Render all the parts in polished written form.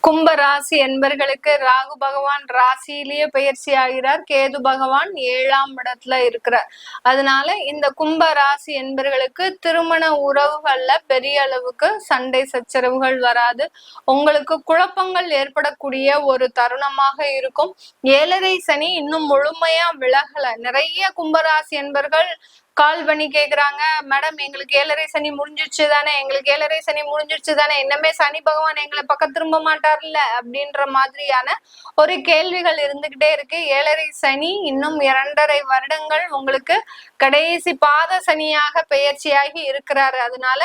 கும்ப ராசி என்பர்களுக்கு ராகு பகவான் ராசியிலேயே பயிற்சி ஆகிறார். கேது பகவான் 7ஆம் இடத்துல இருக்கிறார். அதனால இந்த கும்ப ராசி என்பர்களுக்கு திருமண உறவுகள்ல பெரிய அளவுக்கு சண்டை சச்சரவுகள் வராது. உங்களுக்கு குழப்பங்கள் ஏற்படக்கூடிய ஒரு தருணமாக இருக்கும். 7.5 சனி இன்னும் முழுமையா விலகல. நிறைய கும்பராசி என்பர்கள் கால் பண்ணி கேக்குறாங்க, மேடம் எங்களுக்கு 7.5 சனி முடிஞ்சிருச்சு தானே, எங்களுக்கு 7.5 சனி முடிஞ்சிருச்சு தானே, இன்னமே சனி பகவான் எங்களை பக்கம் திரும்ப மாட்டார்ல அப்படின்ற மாதிரியான ஒரு கேள்விகள் இருந்துகிட்டே இருக்கு. 7.5 சனி இன்னும் 2.5 வருடங்கள் உங்களுக்கு கடைசி பாத சனியாக பெயர்ச்சியாகி இருக்கிறாரு. அதனால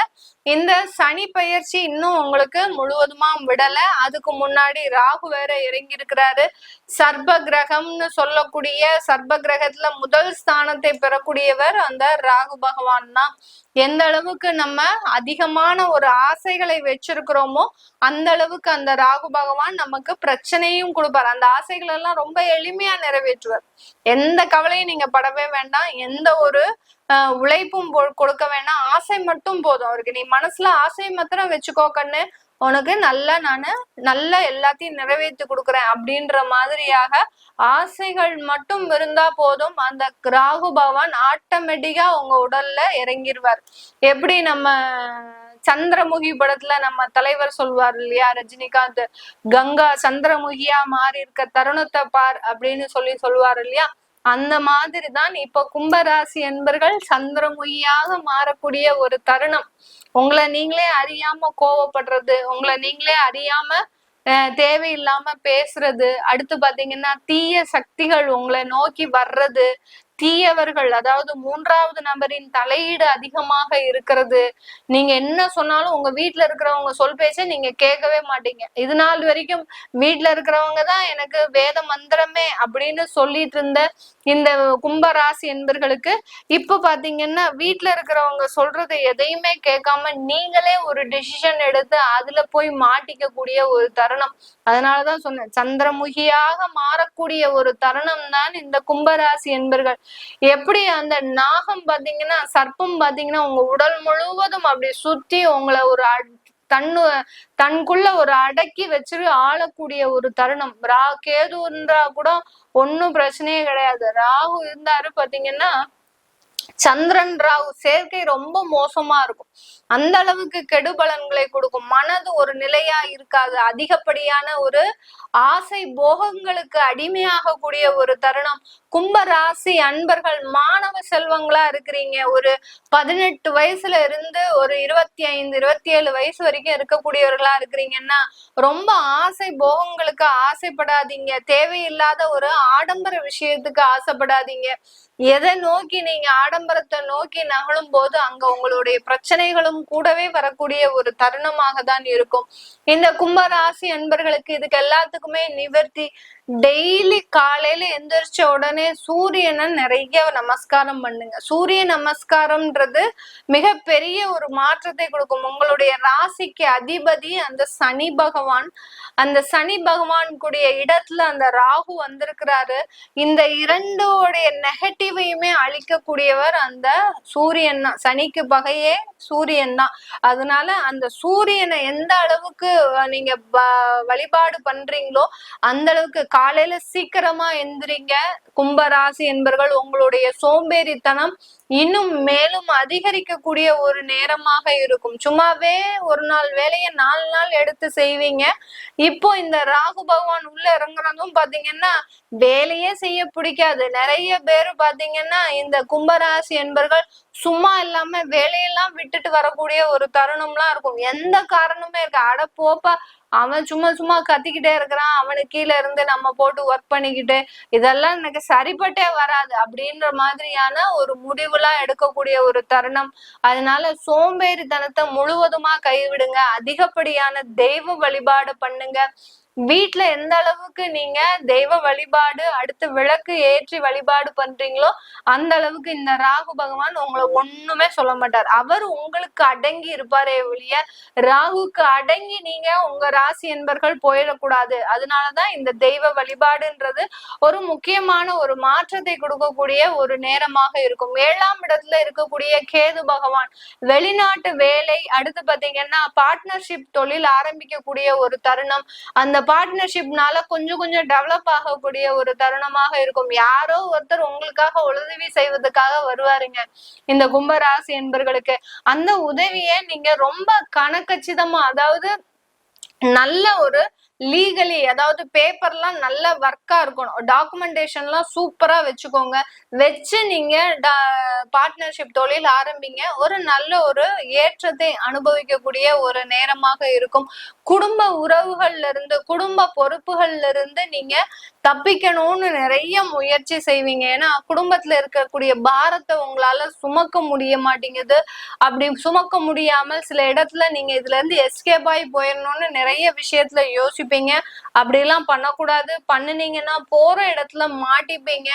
இந்த சனி பயிற்சி இன்னும் உங்களுக்கு முழுவதுமா விடல. அதுக்கு முன்னாடி ராகு வேற இறங்கி இருக்கிறாரு. சர்ப கிரகம்னு சொல்லக்கூடிய சர்ப கிரகத்துல முதல் ஸ்தானத்தை பெறக்கூடியவர் அந்த ராகு பகவான் தான். எந்த அளவுக்கு நம்ம அதிகமான ஒரு ஆசைகளை வச்சிருக்கிறோமோ அந்த அளவுக்கு அந்த ராகு பகவான் நமக்கு பிரச்சனையும் கொடுப்பார். அந்த ஆசைகள் எல்லாம் ரொம்ப எளிமையா நிறைவேற்றுவார். எந்த கவலையும் நீங்க படவே வேண்டாம், எந்த ஒரு உழைப்பும் கொடுக்க வேண்டாம், ஆசை மட்டும் போதும் அவருக்கு. நீ மனசுல ஆசை மாத்திரம் வச்சுக்கோ கண்ணு, உனக்கு நல்ல எல்லாத்தையும் நிறைவேற்றி கொடுக்குறேன் அப்படின்ற மாதிரியாக ஆசைகள் மட்டும் இருந்தா போதும். அந்த ராகு பகவான் ஆட்டோமேட்டிக்கா உங்க உடல்ல இறங்கிடுவார். எப்படி நம்ம சந்திரமுகி படத்துல நம்ம தலைவர் சொல்வார் இல்லையா, ரஜினிகாந்த், கங்கா சந்திரமுகியா மாறி இருக்க தருணத்தை பார் அப்படின்னு சொல்லுவார் இல்லையா, அந்த மாதிரிதான் இப்ப கும்பராசி என்பர்கள் சந்திரமுகியாக மாறக்கூடிய ஒரு தருணம். உங்களை நீங்களே அறியாம கோவப்படுறது, உங்களை நீங்களே அறியாம தேவையில்லாம பேசுறது, அடுத்து பாத்தீங்கன்னா தீய சக்திகள் உங்களை நோக்கி வர்றது, தீயவர்கள் அதாவது 3வது நபரின் தலையீடு அதிகமாக இருக்கிறது. நீங்க என்ன சொன்னாலும் உங்க வீட்டுல இருக்கிறவங்க சொல் பேச நீங்க கேட்கவே மாட்டீங்க. இது நாள் வரைக்கும் வீட்டுல இருக்கிறவங்க தான் எனக்கு வேத மந்திரமே அப்படின்னு சொல்லிட்டு இருந்த இந்த கும்பராசி என்பர்களுக்கு இப்ப பாத்தீங்கன்னா வீட்டுல இருக்கிறவங்க சொல்றது எதையுமே கேட்காம நீங்களே ஒரு டிசிஷன் எடுத்து அதுல போய் மாட்டிக்க கூடிய ஒரு தருணம். அதனாலதான் சொன்னேன், சந்திரமுகியாக மாறக்கூடிய ஒரு தருணம் தான் இந்த கும்பராசி என்பர்கள். எப்படி அந்த நாகம் பாத்தீங்கன்னா, சர்ப்பம் பாத்தீங்கன்னா உங்க உடல் முழுவதும் அப்படி சுத்தி உங்களை ஒரு தனக்குள்ள ஒரு அடக்கி வச்சுட்டு ஆளக்கூடிய ஒரு தருணம். கேது இருந்தா கூட ஒன்னும் பிரச்சனையே கிடையாது. ராகு இருந்தாரு பாத்தீங்கன்னா, சந்திரன் ராகு சேர்க்கை ரொம்ப மோசமா இருக்கும். அந்த அளவுக்கு கெடுபலன்களை கொடுக்கும். மனது ஒரு நிலையா இருக்காது. அதிகப்படியான ஒரு ஆசை போகங்களுக்கு அடிமையாக கூடிய ஒரு தருணம். கும்ப ராசி அன்பர்கள் மாணவ செல்வங்களா இருக்கிறீங்க. ஒரு 18 வயசுல இருந்து ஒரு 25 27 வயசு வரைக்கும் இருக்கக்கூடியவர்களா இருக்கிறீங்கன்னா ரொம்ப ஆசை போகங்களுக்கு ஆசைப்படாதீங்க. தேவையில்லாத ஒரு ஆடம்பர விஷயத்துக்கு ஆசைப்படாதீங்க. எதை நோக்கி நீங்க ஆடம்பரத்தை நோக்கி நகழும் போது அங்க உங்களுடைய பிரச்சனைகளும் கூடவே வரக்கூடிய ஒரு தருணமாக தான் இருக்கும். இந்த கும்பராசி அன்பர்களுக்கு இதுக்கு எல்லாத்துக்குமே நிவர்த்தி, டெய்லி காலையில எந்திரிச்ச உடனே சூரியனை நிறைய நமஸ்காரம் பண்ணுங்க. சூரிய நமஸ்காரம்ன்றது மிகப்பெரிய ஒரு மாற்றத்தை கொடுக்கும். உங்களுடைய ராசிக்கு அதிபதி அந்த சனி பகவான். அந்த சனி பகவான் கூடிய இடத்துல அந்த ராகு வந்திருக்கிறாரு. இந்த இரண்டோடைய நெகட்டிவையுமே அழிக்கக்கூடியவர் அந்த சூரியன் தான். சனிக்கு பகையே சூரியன் தான். அதனால அந்த சூரியனை எந்த அளவுக்கு நீங்க வழிபாடு பண்றீங்களோ அந்த அளவுக்கு காலையில சீக்கிரமா எந்திரிங்க. கும்பராசி என்பர்கள் உங்களுடைய சோம்பேறித்தனம் இன்னும் மேலும் அதிகரிக்கக்கூடிய ஒரு நேரமாக இருக்கும். சும்மாவே ஒரு நாள் வேலையை 4 நாள் எடுத்து செய்வீங்க. இப்போ இந்த ராகு பகவான் உள்ள இறங்குறதும் பாத்தீங்கன்னா வேலையே செய்ய பிடிக்காது. நிறைய பேரு பாத்தீங்கன்னா இந்த கும்பராசி என்பர்கள் சும்மா இல்லாம வேலையெல்லாம் விட்டுட்டு வரக்கூடிய ஒரு தருணம்லாம் இருக்கும். எந்த காரணமே இருக்கு, அட போப்பா அவன் சும்மா கத்திக்கிட்டே இருக்கிறான், அவனுக்கு கீழே இருந்து நம்ம போட்டு ஒர்க் பண்ணிக்கிட்டு இதெல்லாம் எனக்கு சரிப்பட்டே வராது அப்படின்ற மாதிரியான ஒரு முடிவுலாம் எடுக்கக்கூடிய ஒரு தருணம். அதனால சோம்பேறித்தனத்தை முழுவதுமா கைவிடுங்க. அதிகப்படியான தெய்வ வழிபாடு பண்ணுங்க. வீட்டுல எந்த அளவுக்கு நீங்க தெய்வ வழிபாடு அடுத்து விளக்கு ஏற்றி வழிபாடு பண்றீங்களோ அந்த அளவுக்கு இந்த ராகு பகவான் உங்களை ஒண்ணுமே சொல்ல மாட்டார். அவர் உங்களுக்கு அடங்கி இருப்பாரே ஒழிய ராகுக்கு அடங்கி நீங்க உங்க ராசி என்பர்கள் போயிடக்கூடாது. அதனாலதான் இந்த தெய்வ வழிபாடுன்றது ஒரு முக்கியமான ஒரு மாற்றத்தை கொடுக்கக்கூடிய ஒரு நேரமாக இருக்கும். 7ஆம் இடத்துல இருக்கக்கூடிய கேது பகவான் வெளிநாட்டு வேலை, அடுத்து பாத்தீங்கன்னா பார்ட்னர்ஷிப் தொழில் ஆரம்பிக்கக்கூடிய ஒரு தருணம். அந்த பார்ட்னர்ஷிப்னால கொஞ்சம் கொஞ்சம் டெவலப் ஆகக்கூடிய ஒரு தருணமாக இருக்கும். யாரோ ஒருத்தர் உங்களுக்காக உதவி செய்வதற்காக வருவாருங்க இந்த கும்பராசி என்பர்களுக்கு. அந்த உதவியை நீங்க ரொம்ப கணக்கச்சிதமா, அதாவது நல்ல ஒரு லீகலி, அதாவது பேப்பர்லாம் நல்ல ஒர்க்கா இருக்கணும், டாக்குமெண்டேஷன்லாம் சூப்பரா வச்சுக்கோங்க. வச்சு நீங்க பார்ட்னர்ஷிப் தொழில் ஆரம்பிங்க. ஒரு நல்ல ஒரு ஏற்றத்தை அனுபவிக்கக்கூடிய ஒரு நேரமாக இருக்கும். குடும்ப உறவுகள்ல இருந்து, குடும்ப பொறுப்புகள்ல இருந்து நீங்க தப்பிக்கணும்னு நிறைய முயற்சி செய்வீங்க. ஏன்னா குடும்பத்துல இருக்கக்கூடிய பாரத்தை உங்களால சுமக்க முடிய மாட்டேங்குது. அப்படி சுமக்க முடியாமல் சில இடத்துல நீங்க இதுல இருந்து எஸ்கேப் ஆகி போயிடணும்னு நிறைய விஷயத்துல யோசிப்பீங்க. அப்படி எல்லாம் பண்ணக்கூடாது. பண்ணுனீங்கன்னா போற இடத்துல மாட்டிப்பீங்க.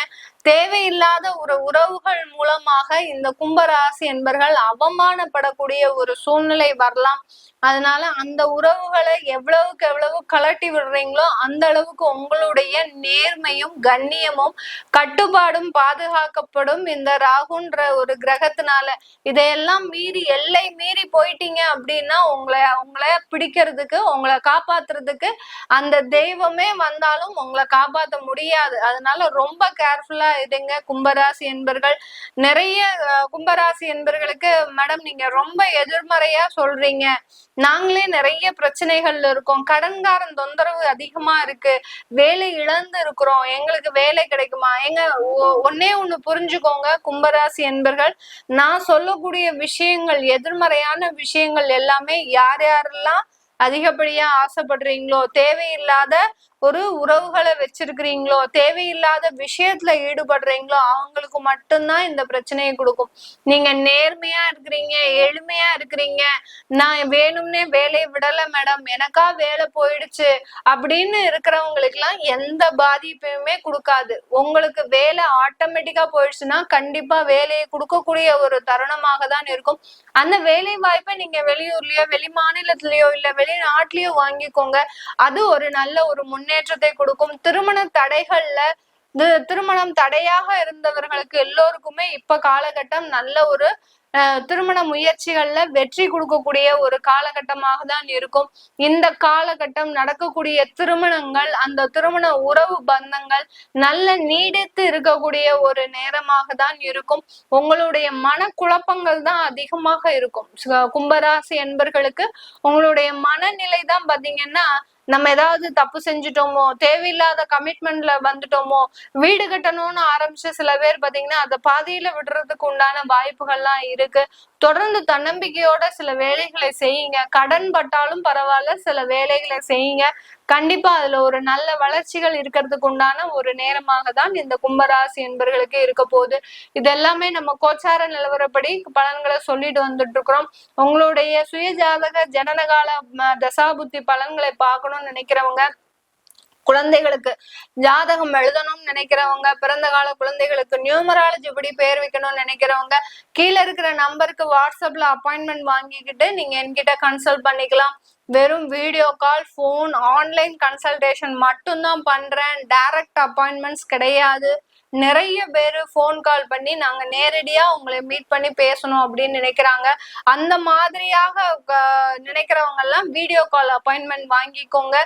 தேவையில்லாத ஒரு உறவுகள் மூலமாக இந்த கும்பராசி என்பர்கள் அவமானப்படக்கூடிய ஒரு சூழ்நிலை வரலாம். அதனால அந்த உறவுகளை எவ்வளவுக்கு எவ்வளவு கலட்டி விடுறீங்களோ அந்த அளவுக்கு உங்களுடைய நேர்மையும் கண்ணியமும் கட்டுப்பாடும் பாதுகாக்கப்படும் இந்த ராகுன்ற ஒரு கிரகத்தினால. இதையெல்லாம் மீறி எல்லை மீறி போயிட்டீங்க அப்படின்னா உங்களை பிடிக்கிறதுக்கு, உங்களை காப்பாத்துறதுக்கு அந்த தெய்வமே வந்தாலும் உங்களை காப்பாற்ற முடியாது. அதனால ரொம்ப கேர்ஃபுல்லா இதுங்க கும்பராசி என்பர்கள். நிறைய கும்பராசி என்பர்களுக்கு மேடம் நீங்க ரொம்ப எதிர்மறையா சொல்றீங்க, நாங்களே நிறைய பிரச்சனைகள்ல இருக்கோம், கடன்காரன் தொந்தரவு அதிகமா இருக்கு, வேலை இழந்து இருக்கிறோம், எங்களுக்கு வேலை கிடைக்குமா? ஒன்னே ஒண்ணு புரிஞ்சுக்கோங்க கும்பராசி என்பர்கள், நான் சொல்லக்கூடிய விஷயங்கள் எதிர்மறையான விஷயங்கள் எல்லாமே யாரெல்லாம் அதிகப்படியா ஆசைப்படுறீங்களோ, தேவையில்லாத ஒரு உறவுகளை வச்சிருக்கிறீங்களோ, தேவையில்லாத விஷயத்துல ஈடுபடுறீங்களோ அவங்களுக்கு மட்டும்தான் இந்த பிரச்சனையை கொடுக்கும். நீங்க நேர்மையா இருக்கிறீங்க, எளிமையா இருக்கிறீங்க, நான் வேணும்னே வேலையை விடல மேடம், எனக்கா வேலை போயிடுச்சு அப்படின்னு இருக்கிறவங்களுக்கு எல்லாம் எந்த பாதிப்புமே கொடுக்காது. உங்களுக்கு வேலை ஆட்டோமேட்டிக்கா போயிடுச்சுன்னா கண்டிப்பா வேலையை கொடுக்கக்கூடிய ஒரு தருணமாக தான் இருக்கும். அந்த வேலை வாய்ப்பை நீங்க வெளியூர்லயோ வெளி மாநிலத்திலயோ இல்ல வெளிநாட்டிலயோ வாங்கிக்கோங்க. அது ஒரு நல்ல ஒரு முன்னேற்றத்தை கொடுக்கும். திருமண தடைகள்ல திருமணம் தடையாக இருந்தவர்களுக்கு எல்லோருக்குமே இப்ப காலகட்டம் நல்ல ஒரு திருமண முயற்சிகள்ல வெற்றி கொடுக்கக்கூடிய ஒரு காலகட்டமாக தான் இருக்கும். இந்த காலகட்டம் நடக்கக்கூடிய திருமணங்கள், அந்த திருமண உறவு பந்தங்கள் நல்ல நீடித்து இருக்கக்கூடிய ஒரு நேரமாக தான் இருக்கும். உங்களுடைய மனக்குழப்பங்கள் தான் அதிகமாக இருக்கும். கும்பராசி என்பர்களுக்கு உங்களுடைய மனநிலை தான் பாத்தீங்கன்னா, நம்ம ஏதாவது தப்பு செஞ்சுட்டோமோ, தேவையில்லாத கமிட்மெண்ட்ல வந்துட்டோமோ, வீடு கட்டணும்னு ஆரம்பிச்சு சில பேர் பாத்தீங்கன்னா அதை பாதியில விடுறதுக்கு உண்டான வாய்ப்புகள்லாம் இருக்கு. தொடர்ந்து தன்னம்பிக்கையோட சில வேலைகளை செய்யுங்க. கடன் பட்டாலும் பரவாயில்ல, சில வேலைகளை செய்யுங்க. கண்டிப்பா அதுல ஒரு நல்ல வளர்ச்சிகள் இருக்கிறதுக்கு உண்டான ஒரு நேரமாக தான் இந்த கும்பராசி என்பர்களுக்கு இருக்க போகுது. இதெல்லாமே நம்ம கோச்சார நிலவரப்படி பலன்களை சொல்லிட்டு வந்துட்டு இருக்கிறோம். உங்களுடைய சுய ஜாதக ஜனனகால தசாபுத்தி பலன்களை பார்க்கணும்னு நினைக்கிறவங்க, குழந்தைகளுக்கு ஜாதகம் எழுதணும்னு நினைக்கிறவங்க, பிறந்த கால குழந்தைகளுக்கு நியூமராலஜி படி பேர் வைக்கணும்னு நினைக்கிறவங்க, கீழே இருக்கிற நம்பருக்கு வாட்ஸ்அப்ல அப்பாயின்மெண்ட் வாங்கிக்கிட்டு நீங்க என்கிட்ட கன்சல்ட் பண்ணிக்கலாம். வெறும் video call, phone, online consultation மட்டும்தான் பண்றேன். டைரக்ட் அப்பாயின்மெண்ட்ஸ் கிடையாது. நிறைய பேரு போன் கால் பண்ணி நாங்க நேரடியா உங்களை மீட் பண்ணி பேசணும் அப்படின்னு நினைக்கிறாங்க. அந்த மாதிரியாக நினைக்கிறவங்க எல்லாம் வீடியோ கால் அப்பாயின்மெண்ட் வாங்கிக்கோங்க.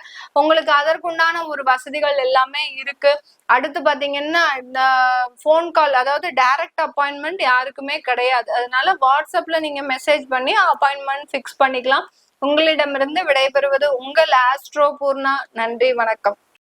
உங்களுக்கு அதற்குண்டான ஒரு வசதிகள் எல்லாமே இருக்கு. அடுத்து பாத்தீங்கன்னா இந்த போன் கால், அதாவது டைரக்ட் அப்பாயின்மெண்ட் யாருக்குமே கிடையாது. அதனால வாட்ஸ்அப்ல நீங்க மெசேஜ் பண்ணி அப்பாயின்மெண்ட் ஃபிக்ஸ் பண்ணிக்கலாம். உங்களிடமிருந்து விடைபெறுவது உங்கள் ஆஸ்ட்ரோ பூர்ணா. நன்றி, வணக்கம்.